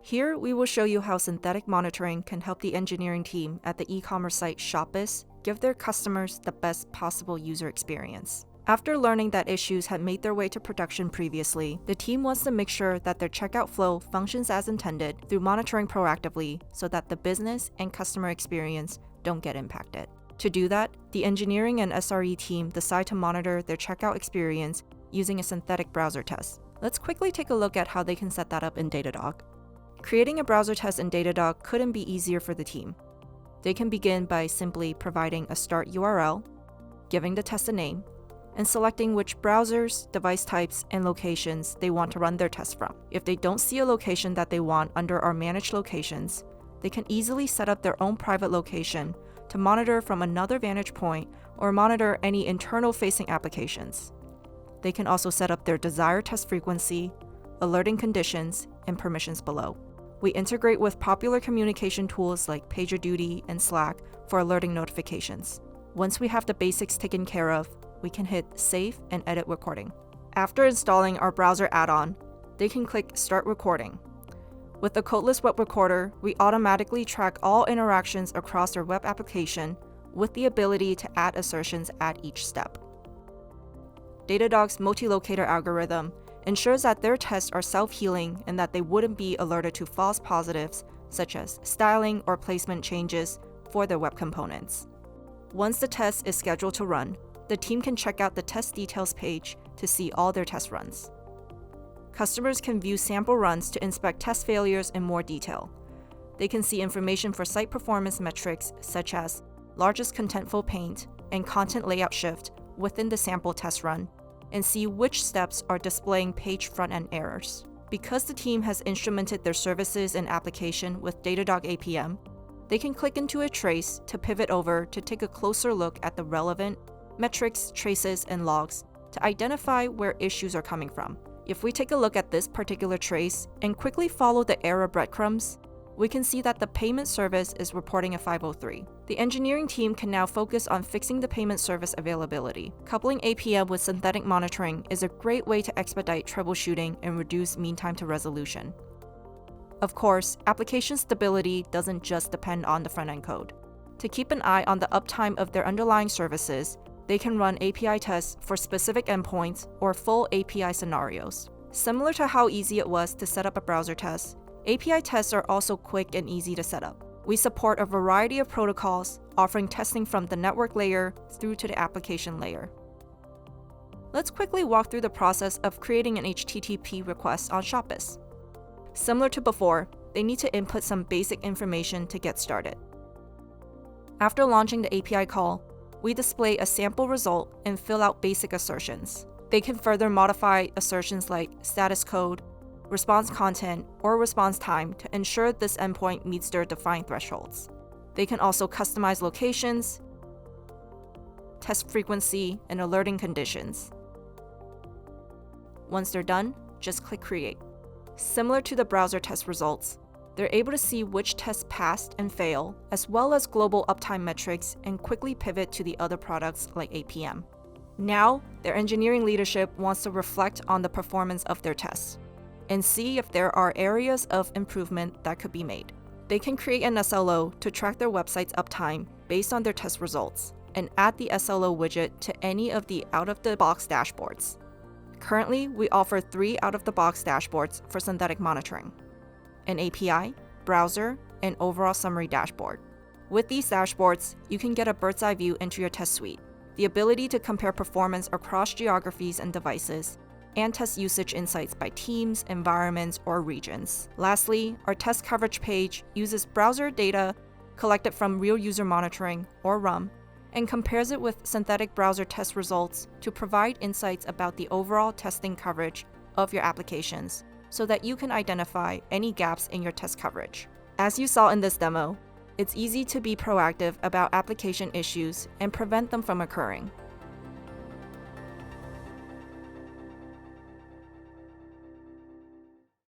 Here, we will show you how synthetic monitoring can help the engineering team at the e-commerce site Shopbus give their customers the best possible user experience. After learning that issues had made their way to production previously, the team wants to make sure that their checkout flow functions as intended through monitoring proactively so that the business and customer experience don't get impacted. To do that, the engineering and SRE team decide to monitor their checkout experience using a synthetic browser test. Let's quickly take a look at how they can set that up in Datadog. Creating a browser test in Datadog couldn't be easier for the team. They can begin by simply providing a start URL, giving the test a name, and selecting which browsers, device types, and locations they want to run their test from. If they don't see a location that they want under our managed locations, they can easily set up their own private location to monitor from another vantage point or monitor any internal-facing applications. They can also set up their desired test frequency, alerting conditions, and permissions below. We integrate with popular communication tools like PagerDuty and Slack for alerting notifications. Once we have the basics taken care of, we can hit Save and Edit Recording. After installing our browser add-on, they can click Start Recording. With the codeless web recorder, we automatically track all interactions across their web application with the ability to add assertions at each step. Datadog's multi-locator algorithm ensures that their tests are self-healing and that they wouldn't be alerted to false positives such as styling or placement changes for their web components. Once the test is scheduled to run, the team can check out the test details page to see all their test runs. Customers can view sample runs to inspect test failures in more detail. They can see information for site performance metrics such as largest contentful paint and content layout shift within the sample test run, and see which steps are displaying page front-end errors. Because the team has instrumented their services and application with Datadog APM, they can click into a trace to pivot over to take a closer look at the relevant metrics, traces, and logs to identify where issues are coming from. If we take a look at this particular trace and quickly follow the error breadcrumbs, we can see that the payment service is reporting a 503. The engineering team can now focus on fixing the payment service availability. Coupling APM with synthetic monitoring is a great way to expedite troubleshooting and reduce mean time to resolution. Of course, application stability doesn't just depend on the front-end code. To keep an eye on the uptime of their underlying services, they can run API tests for specific endpoints or full API scenarios. Similar to how easy it was to set up a browser test, API tests are also quick and easy to set up. We support a variety of protocols, offering testing from the network layer through to the application layer. Let's quickly walk through the process of creating an HTTP request on Shopbus. Similar to before, they need to input some basic information to get started. After launching the API call, we display a sample result and fill out basic assertions. They can further modify assertions like status code, response content, or response time to ensure this endpoint meets their defined thresholds. They can also customize locations, test frequency, and alerting conditions. Once they're done, just click Create. Similar to the browser test results, they're able to see which tests passed and fail, as well as global uptime metrics, and quickly pivot to the other products like APM. Now, their engineering leadership wants to reflect on the performance of their tests and see if there are areas of improvement that could be made. They can create an SLO to track their website's uptime based on their test results and add the SLO widget to any of the out-of-the-box dashboards. Currently, we offer 3 out-of-the-box dashboards for synthetic monitoring: an API, browser, and overall summary dashboard. With these dashboards, you can get a bird's eye view into your test suite, the ability to compare performance across geographies and devices, and test usage insights by teams, environments, or regions. Lastly, our test coverage page uses browser data collected from real user monitoring, or RUM, and compares it with synthetic browser test results to provide insights about the overall testing coverage of your applications, so that you can identify any gaps in your test coverage. As you saw in this demo, it's easy to be proactive about application issues and prevent them from occurring.